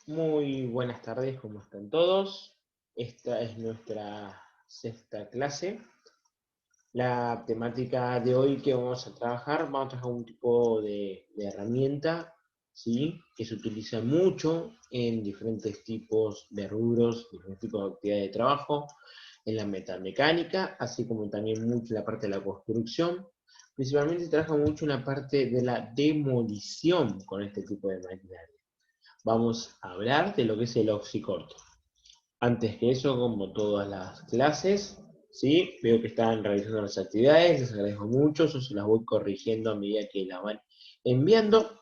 Muy buenas tardes, ¿cómo están todos? Esta es nuestra sexta clase. La temática de hoy que vamos a trabajar un tipo de herramienta, ¿sí? Que se utiliza mucho en diferentes tipos de rubros, diferentes tipos de actividades de trabajo, en la metalmecánica, así como también mucho en la parte de la construcción. Principalmente se trabaja mucho en la parte de la demolición con este tipo de maquinaria. Vamos a hablar de lo que es el oxicorto. Antes que eso, como todas las clases, ¿sí? Veo que están realizando las actividades, les agradezco mucho, yo se las voy corrigiendo a medida que las van enviando.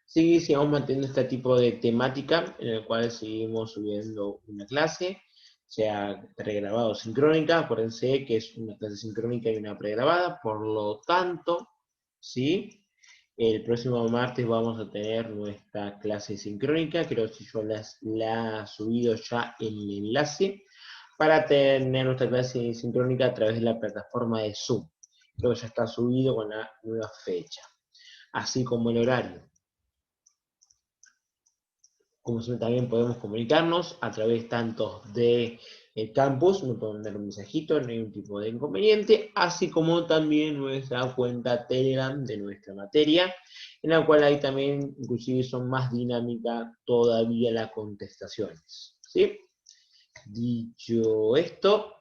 Sí, sigamos manteniendo este tipo de temática en el cual seguimos subiendo una clase, sea pregrabada o sincrónica. Acuérdense que es una clase sincrónica y una pregrabada, por lo tanto, ¿sí? El próximo martes vamos a tener nuestra clase sincrónica, creo que yo la he subido ya en el enlace, para tener nuestra clase sincrónica a través de la plataforma de Zoom. Creo que ya está subido con la nueva fecha, así como el horario. Como siempre también podemos comunicarnos a través tanto de el campus, me pueden mandar un mensajito, no hay ningún tipo de inconveniente, así como también nuestra cuenta Telegram de nuestra materia, en la cual ahí también inclusive son más dinámicas todavía las contestaciones, ¿sí? Dicho esto,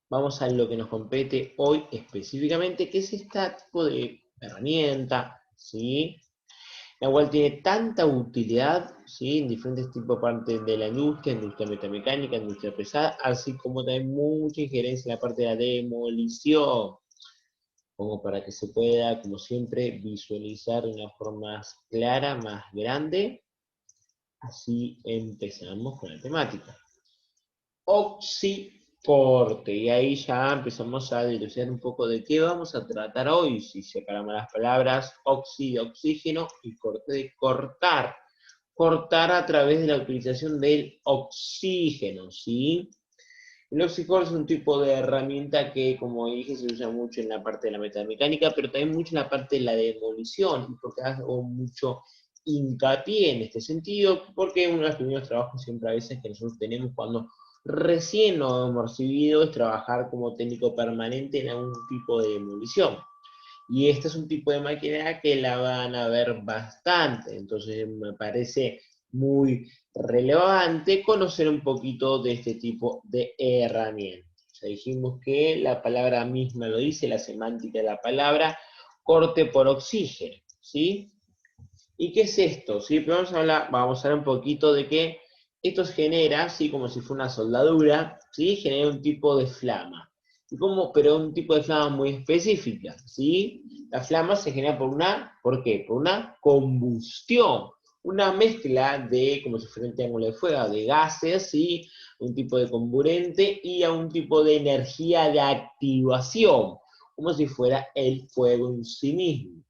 vamos a lo que nos compete hoy específicamente, que es este tipo de herramienta, ¿sí? La cual tiene tanta utilidad, ¿sí? En diferentes tipos de partes de la industria metamecánica, industria pesada, así como también mucha injerencia en la parte de la demolición, como para que se pueda, como siempre, visualizar de una forma más clara, más grande. Así empezamos con la temática. Oxicorte, y ahí ya empezamos a dilucidar un poco de qué vamos a tratar hoy, si separamos las palabras oxi de oxígeno y corte de cortar. Cortar a través de la utilización del oxígeno, ¿sí? El oxicorte es un tipo de herramienta que, como dije, se usa mucho en la parte de la metalmecánica, pero también mucho en la parte de la demolición, porque hago mucho hincapié en este sentido, porque uno de los primeros trabajos siempre a veces que nosotros tenemos cuando recién nos hemos recibido es trabajar como técnico permanente en algún tipo de demolición. Y este es un tipo de máquina que la van a ver bastante, entonces me parece muy relevante conocer un poquito de este tipo de herramientas. Ya dijimos que la palabra misma lo dice, la semántica de la palabra, corte por oxígeno, ¿sí? ¿Y qué es esto? ¿Sí? Pero vamos a hablar un poquito de que esto genera, ¿sí? Como si fuera una soldadura, ¿sí? Genera un tipo de flama. Pero un tipo de flama muy específica, ¿sí? La flama se genera ¿por qué? Por una combustión, una mezcla de, como si fuera un triángulo de fuego, de gases, ¿sí? Un tipo de comburente y a un tipo de energía de activación, como si fuera el fuego en sí mismo.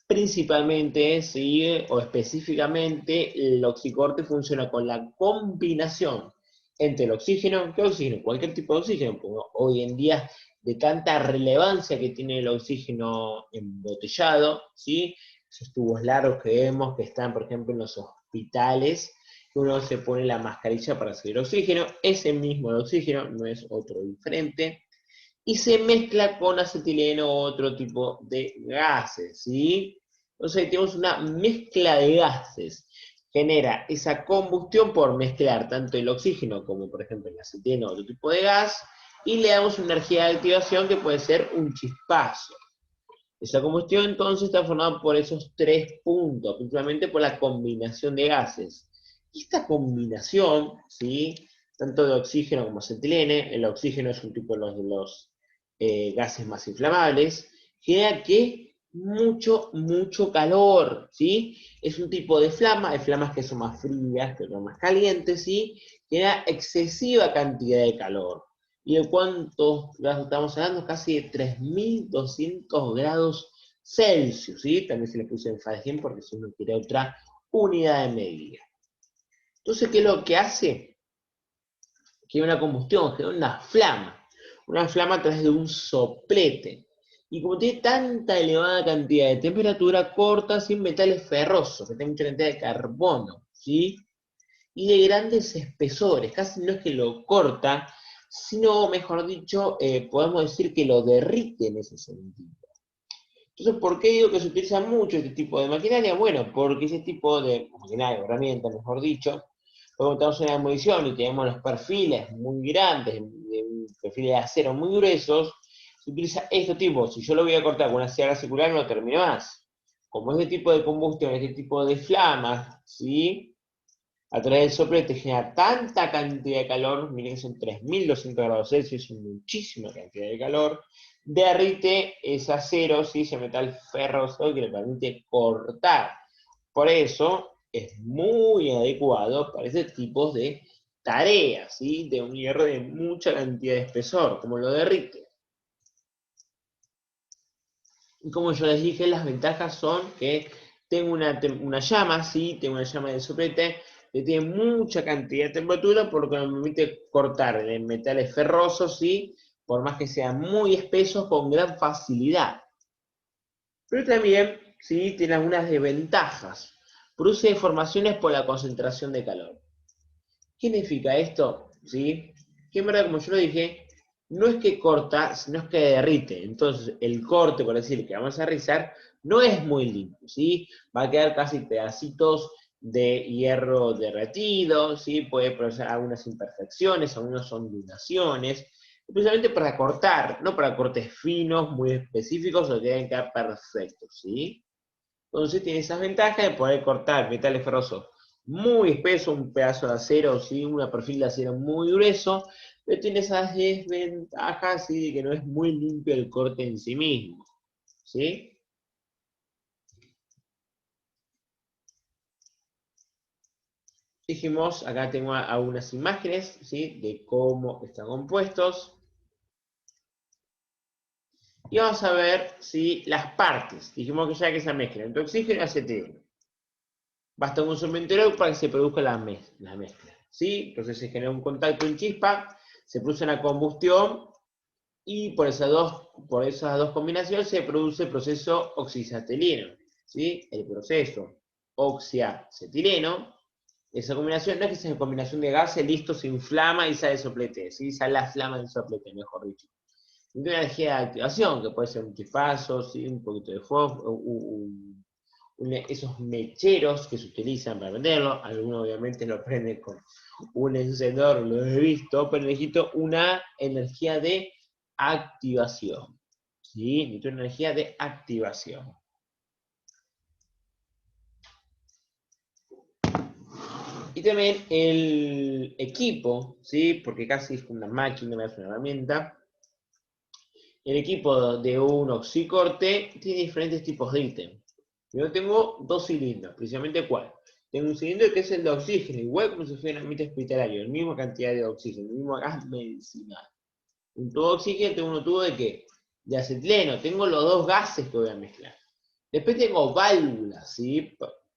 Principalmente, ¿sí? O específicamente, el oxicorte funciona con la combinación entre el oxígeno, ¿qué oxígeno? Cualquier tipo de oxígeno, porque hoy en día de tanta relevancia que tiene el oxígeno embotellado, ¿sí? Esos tubos largos que vemos que están, por ejemplo, en los hospitales, que uno se pone la mascarilla para seguir oxígeno, ese mismo el oxígeno, no es otro diferente, y se mezcla con acetileno o otro tipo de gases, ¿sí? Entonces ahí tenemos una mezcla de gases. Genera esa combustión por mezclar tanto el oxígeno como, por ejemplo, el acetileno o otro tipo de gas, y le damos una energía de activación que puede ser un chispazo. Esa combustión entonces está formada por esos tres puntos, principalmente por la combinación de gases. Y esta combinación, ¿sí? Tanto de oxígeno como acetileno, el oxígeno es un tipo de los gases más inflamables, genera que mucho calor, ¿sí? Es un tipo de flama, hay flamas que son más frías, que son más calientes, ¿sí? Genera excesiva cantidad de calor. ¿Y de cuántos grados estamos hablando? Casi de 3200 grados Celsius, ¿sí? También se le puso en Fahrenheit porque si uno quiere otra unidad de medida. Entonces, ¿qué es lo que hace? Que una combustión, genera una flama a través de un soplete. Y como tiene tanta elevada cantidad de temperatura, corta sin metales ferrosos, que tiene mucha cantidad de carbono, ¿sí? y de grandes espesores, casi no es que lo corta, sino, mejor dicho, podemos decir que lo derrite en ese sentido. Entonces, ¿por qué digo que se utiliza mucho este tipo de maquinaria? Bueno, porque ese tipo de maquinaria, herramienta, mejor dicho, luego estamos en la demolición y tenemos los perfiles muy grandes, perfiles de acero muy gruesos, se utiliza este tipo. Si yo lo voy a cortar con una sierra circular, no termino más. Como este tipo de combustión, este tipo de flamas, ¿sí? A través del soplete genera tanta cantidad de calor, miren que son 3200 grados Celsius, es muchísima cantidad de calor, derrite ese acero, ¿sí? Ese metal ferroso que le permite cortar. Por eso es muy adecuado para ese tipo de tareas, ¿sí? De un hierro de mucha cantidad de espesor, como lo derrite. Y como yo les dije, las ventajas son que tengo una llama, ¿sí? Tengo una llama de soplete que tiene mucha cantidad de temperatura, por lo que me permite cortar de metales ferrosos, ¿sí? Por más que sean muy espesos, con gran facilidad. Pero también, ¿sí? Tiene algunas desventajas. Produce deformaciones por la concentración de calor. ¿Qué significa esto? ¿Sí? Que en verdad, como yo lo dije, no es que corta, sino es que derrite. Entonces, el corte, por decir, que vamos a rizar, no es muy limpio, ¿sí? Va a quedar casi pedacitos de hierro derretido, ¿sí? Puede producir algunas imperfecciones, algunas ondulaciones, especialmente para cortar, no para cortes finos, muy específicos, o que deben quedar perfectos, ¿sí? Entonces tiene esas ventajas de poder cortar metales ferrosos muy espeso, un pedazo de acero, ¿sí? Un perfil de acero muy grueso, pero tiene esas desventajas, ¿sí? De que no es muy limpio el corte en sí mismo, ¿sí? Dijimos, acá tengo algunas imágenes, ¿sí? De cómo están compuestos. Y vamos a ver, ¿sí? Las partes. Dijimos que ya que se mezclan entre oxígeno y acetileno. Basta un solvente para que se produzca la mezcla, ¿sí? Entonces se genera un contacto en chispa, se produce una combustión y por esas dos combinaciones se produce el proceso oxiacetileno, ¿sí? El proceso oxiacetileno, esa combinación, no es que sea una combinación de gases, listo, se inflama y sale el soplete, ¿sí? Sale la flama del soplete, mejor dicho. Una energía de activación, que puede ser un chispazo, ¿sí? Un poquito de fuego, esos mecheros que se utilizan para prenderlo, algunos obviamente lo prenden con un encendedor, lo he visto, pero necesito una energía de activación, ¿sí? Necesito una energía de activación. Y también el equipo, ¿sí? Porque casi es una máquina, es una herramienta. El equipo de un oxicorte tiene diferentes tipos de ítem. Yo tengo dos cilindros, precisamente ¿cuál? Tengo un cilindro que es el de oxígeno, igual como si fuera un ambiente hospitalario, la misma cantidad de oxígeno, el mismo gas medicinal. Un tubo de oxígeno, tengo un tubo de ¿qué? De acetileno, tengo los dos gases que voy a mezclar. Después tengo válvulas, ¿sí?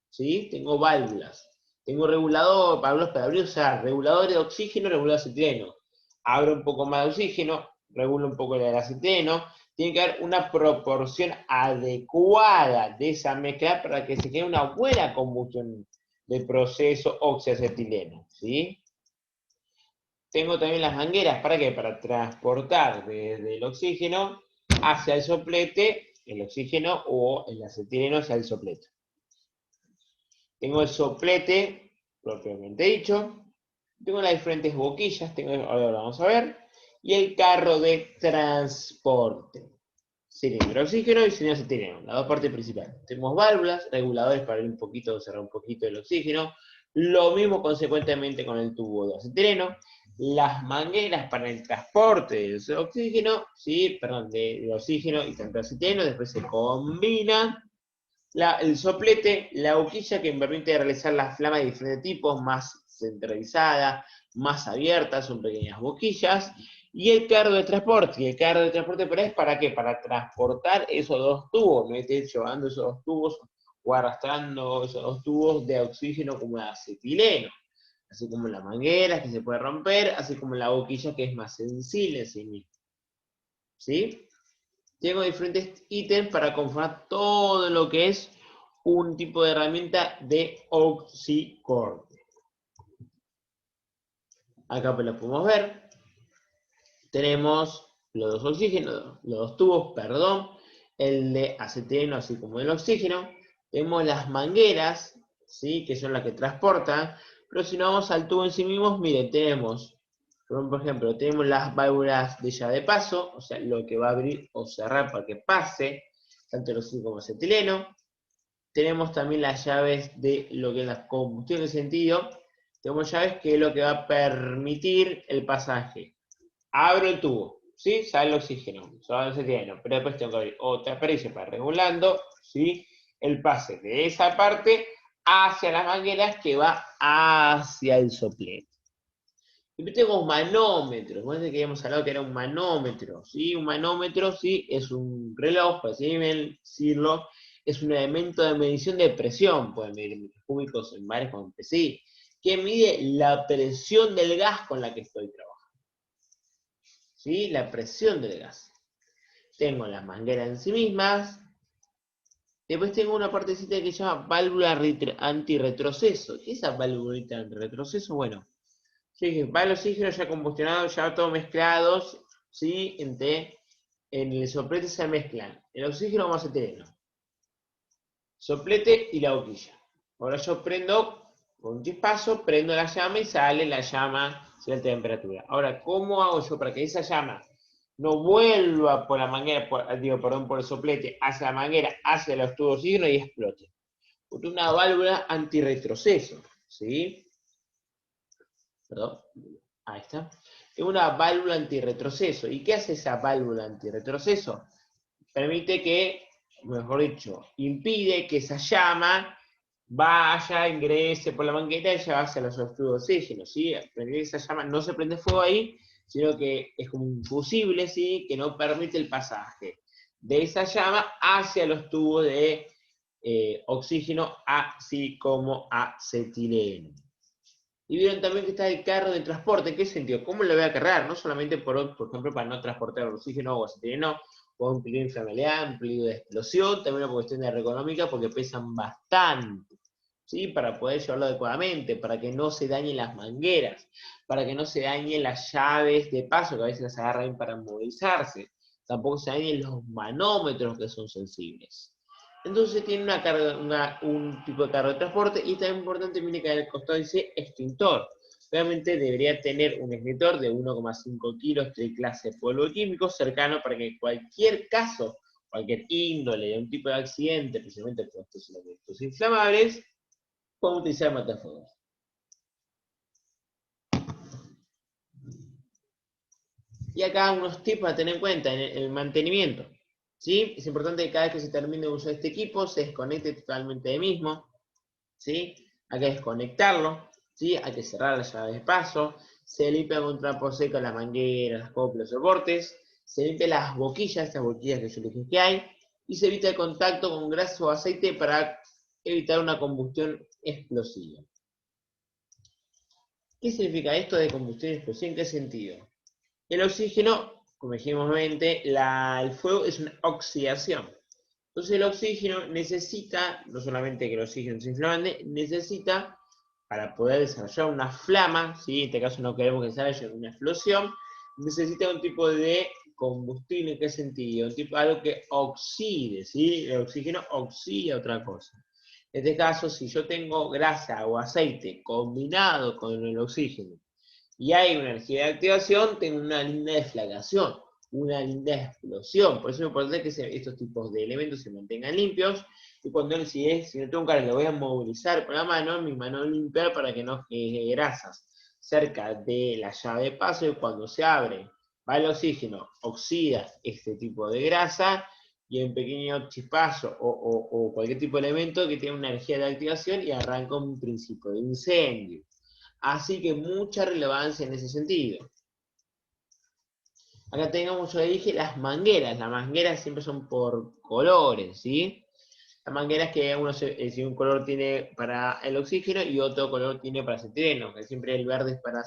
¿Sí? Tengo válvulas. Tengo regulador, válvulas para abrir, o sea, regulador de oxígeno, regulador de acetileno. Abro un poco más de oxígeno, regulo un poco el acetileno. Tiene que haber una proporción adecuada de esa mezcla para que se genere una buena combustión del proceso oxiacetileno, ¿sí? Tengo también las mangueras, ¿para qué? Para transportar desde el oxígeno hacia el soplete, el oxígeno o el acetileno hacia el soplete. Tengo el soplete, propiamente dicho. Tengo las diferentes boquillas, ahora lo vamos a ver. Y el carro de transporte. Cilindro de oxígeno y cilindro de acetileno, las dos partes principales. Tenemos válvulas, reguladores para abrir un poquito, cerrar un poquito el oxígeno. Lo mismo consecuentemente con el tubo de acetileno. Las mangueras para el transporte del oxígeno, ¿sí? Perdón, de oxígeno y tanto acetileno, después se combinan el soplete, la boquilla que me permite realizar las flamas de diferentes tipos, más centralizada, más abiertas, son pequeñas boquillas, y el carro de transporte. Y el carro de transporte es para qué? Para transportar esos dos tubos, no estés llevando esos dos tubos o arrastrando esos dos tubos de oxígeno como de acetileno, así como la manguera que se puede romper, así como la boquilla que es más sensible en sí misma. ¿Sí? Tengo diferentes ítems para conformar todo lo que es un tipo de herramienta de oxicorte. Acá pues lo podemos ver. Tenemos los dos oxígenos, los dos tubos, perdón, el de acetileno así como el oxígeno. Tenemos las mangueras, ¿sí? Que son las que transportan. Pero si no vamos al tubo en sí mismo, miren, tenemos, por ejemplo, tenemos las válvulas de llave de paso, o sea, lo que va a abrir o cerrar para que pase, tanto el oxígeno como el acetileno. Tenemos también las llaves de lo que es la combustión de sentido. Tenemos llaves que es lo que va a permitir el pasaje. Abro el tubo, ¿sí? Sale el oxígeno, sale el acetileno, pero después tengo que abrir otra perilla para regulando, ¿sí? El pase de esa parte hacia las mangueras que va hacia el soplete. Y tengo manómetros, recuerden que habíamos hablado que era un manómetro, ¿sí? Un manómetro, ¿sí? Es un reloj, por así decirlo, es un elemento de medición de presión, pueden medir en metros cúbicos, en bares con PSI, que mide la presión del gas con la que estoy trabajando, ¿sí? La presión del gas. Tengo las mangueras en sí mismas, después tengo una partecita que se llama válvula antirretroceso. ¿Qué es esa válvula antirretroceso? Bueno, sí, va el oxígeno ya combustionado, ya todo mezclados, ¿sí? En el soplete se mezclan el oxígeno con acetileno, soplete y la boquilla. Ahora yo prendo con un chispazo, prendo la llama y sale la llama a alta temperatura. Ahora, ¿cómo hago yo para que esa llama no vuelva por la manguera, por el soplete, hacia la manguera, hacia los tubos de oxígeno y explote? Porque una válvula antirretroceso, ¿sí? Perdón, ahí está. Es una válvula antirretroceso. ¿Y qué hace esa válvula antirretroceso? Permite que, mejor dicho, impide que esa llama vaya, ingrese por la manguera y ya hacia los tubos de oxígeno, ¿sí? Esa llama no se prende fuego ahí, sino que es como un fusible, ¿sí? Que no permite el pasaje de esa llama hacia los tubos de oxígeno, así como acetileno. Y vieron también que está el carro de transporte. ¿En qué sentido? ¿Cómo lo voy a cargar? No solamente, por ejemplo, para no transportar oxígeno o acetileno, o un peligro de inflamabilidad, un peligro de explosión, también una cuestión de ergonómica porque pesan bastante, ¿sí? Para poder llevarlo adecuadamente, para que no se dañen las mangueras, para que no se dañen las llaves de paso, que a veces las agarran para movilizarse, tampoco se dañen los manómetros que son sensibles. Entonces tiene un tipo de carro de transporte y también importante, mire que al costado dice extintor. Obviamente debería tener un extintor de 1,5 kilos de clase polvo químico cercano para que cualquier caso, cualquier índole de un tipo de accidente, precisamente por estos elementos inflamables, pueda utilizar matafuegos. Y acá unos tips para tener en cuenta en el mantenimiento. ¿Sí? Es importante que cada vez que se termine de usar este equipo se desconecte totalmente del mismo, ¿sí? Hay que desconectarlo, ¿sí? Hay que cerrar las llaves de paso, se limpia con trapo seco las mangueras, las coplas, los soportes, se limpia las boquillas, estas boquillas que yo les dije que hay, y se evita el contacto con grasa o aceite para evitar una combustión explosiva. ¿Qué significa esto de combustión explosiva? ¿En qué sentido? El oxígeno, como dijimos nuevamente, el fuego es una oxidación. Entonces el oxígeno necesita, no solamente que el oxígeno se inflame, necesita, para poder desarrollar una flama, ¿sí? En este caso no queremos que desarrolle una explosión, necesita un tipo de combustible. ¿En qué sentido? Algo que oxide, ¿sí? El oxígeno oxida otra cosa. En este caso, si yo tengo grasa o aceite combinado con el oxígeno y hay una energía de activación, tengo una linda deflagración, una linda explosión. Por eso es importante que estos tipos de elementos se mantengan limpios. Y cuando si no tengo un carro, lo voy a movilizar con la mano, mi mano limpiar para que no genere grasas cerca de la llave de paso. Y cuando se abre, va el oxígeno, oxida este tipo de grasa y un pequeño chispazo o cualquier tipo de elemento que tiene una energía de activación y arranca un principio de incendio. Así que mucha relevancia en ese sentido. Acá tenemos, yo dije, las mangueras. Las mangueras siempre son por colores, ¿sí? Las mangueras que si un color tiene para el oxígeno y otro color tiene para acetileno, que siempre el verde es para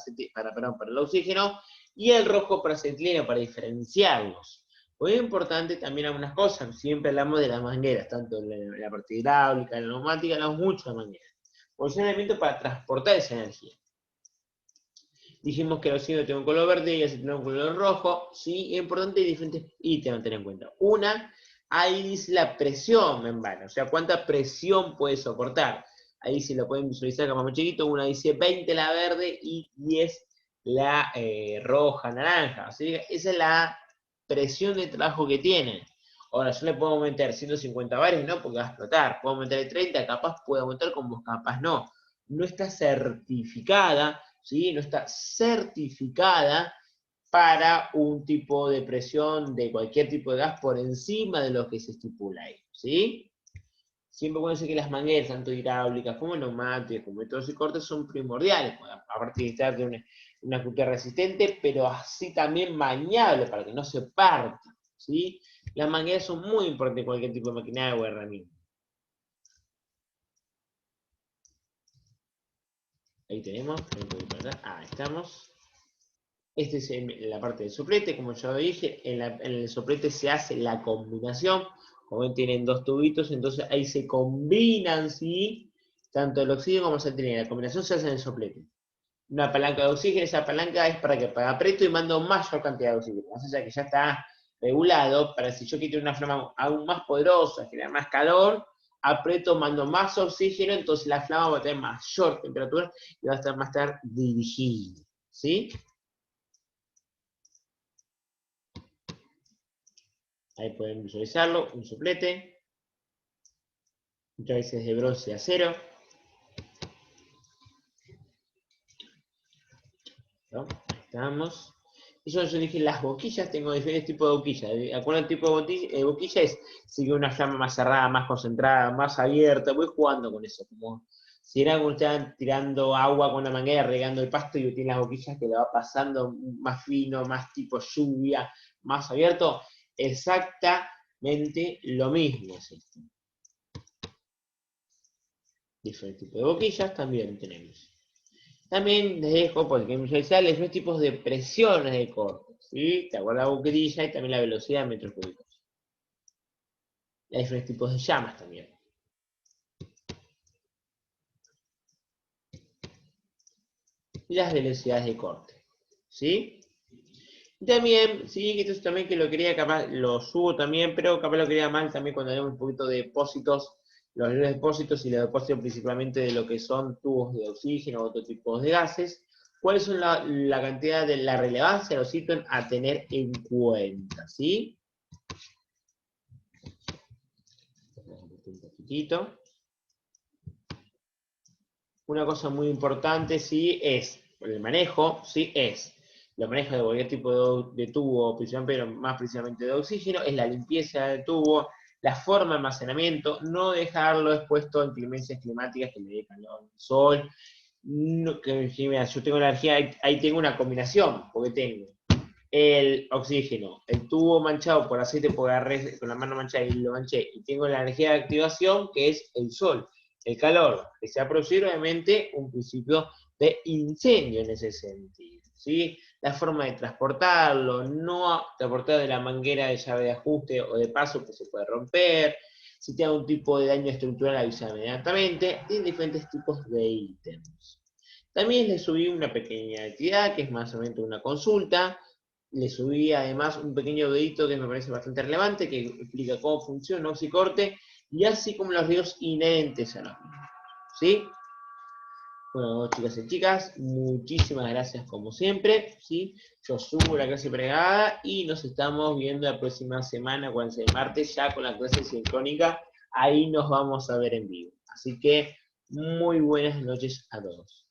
el oxígeno y el rojo para acetileno, para diferenciarlos. Muy importante también algunas cosas, siempre hablamos de las mangueras, tanto la parte hidráulica, la neumática, hablamos mucho de mangueras. Porque son elementos para transportar esa energía. Dijimos que el oxígeno tiene un color verde y ese tiene un color rojo, ¿sí? Es importante y diferentes ítems a tener en cuenta. Una, ahí dice la presión membrana, o sea, cuánta presión puede soportar. Ahí se lo pueden visualizar como muy chiquito, una dice 20 la verde y 10 la roja, naranja. ¿Sí? Esa es la presión de trabajo que tienen. Ahora, yo le puedo meter 150 bares, no, porque va a explotar. Puedo meterle 30, capaz puede aumentar, como capaz no. No está certificada, ¿sí? No está certificada para un tipo de presión de cualquier tipo de gas por encima de lo que se estipula ahí, ¿sí? Siempre acuérdense que las mangueras, tanto hidráulicas como neumáticas, como métodos y cortes, son primordiales, aparte de estar de una estructura resistente, pero así también bañable, para que no se parta, ¿sí? Las mangueras son muy importantes en cualquier tipo de maquinaria o herramienta. Ahí tenemos, ahí estamos. Esta es la parte del soplete, como ya dije, en el soplete se hace la combinación, como ven tienen dos tubitos, entonces ahí se combinan, ¿sí? Tanto el oxígeno como el saltinera, la combinación se hace en el soplete. Una palanca de oxígeno, esa palanca es para que aprieto y mando mayor cantidad de oxígeno, más allá que ya está regulado, para si yo quiero una flama aún más poderosa, generar más calor, aprieto, mando más oxígeno, entonces la flama va a tener mayor temperatura y va a estar más tarde dirigida, ¿sí? Ahí pueden visualizarlo, un soplete, muchas veces de bronce a acero. ¿No? Ahí estamos. Yo dije las boquillas, tengo diferentes tipos de boquillas. ¿Acuerdan el tipo de boquilla? Es si una llama más cerrada, más concentrada, más abierta. Voy jugando con eso. Como si eran ustedes tirando agua con una manguera, regando el pasto y tienen las boquillas que le va pasando más fino, más tipo lluvia, más abierto. Exactamente lo mismo es esto. Diferentes tipos de boquillas también tenemos. También les dejo, porque muchas veces les dos tipos de presiones de corte, ¿sí? Te acuerdas la boquilla y también la velocidad de metros cúbicos. Hay diferentes tipos de llamas también. Y las velocidades de corte, ¿sí? Y también, sí, que esto también que lo quería, capaz, lo subo también, pero capaz lo quería mal también cuando haremos un poquito de depósitos, los depósitos y los depósitos principalmente de lo que son tubos de oxígeno o otro tipo de gases. ¿Cuáles son la cantidad de la relevancia de los ítems a tener en cuenta? ¿Sí? Un poquitito. Una cosa muy importante, sí, es el manejo, sí, es el manejo de cualquier tipo de tubo, pero más precisamente de oxígeno, es la limpieza del tubo, la forma de almacenamiento, no dejarlo expuesto a inclemencias climáticas que le dé calor, sol. No, mira, yo tengo energía, ahí tengo una combinación, porque tengo el oxígeno, el tubo manchado por aceite, porque agarré con la mano manchada y lo manché, y tengo la energía de activación, que es el sol, el calor, que se va a producir obviamente un principio de incendio en ese sentido, ¿sí? La forma de transportarlo, no transportar de la manguera de llave de ajuste o de paso que se puede romper, si tiene algún tipo de daño estructural avisa inmediatamente, y diferentes tipos de ítems. También les subí una pequeña actividad, que es más o menos una consulta. Le subí además un pequeño videito que me parece bastante relevante, que explica cómo funciona un oxicorte, y así como los riesgos inherentes a los mismos. ¿Sí? Bueno, chicas y chicas, muchísimas gracias como siempre. ¿Sí? Yo subo la clase pregada y nos estamos viendo la próxima semana, acuérdense, el martes, ya con la clase sincrónica. Ahí nos vamos a ver en vivo. Así que muy buenas noches a todos.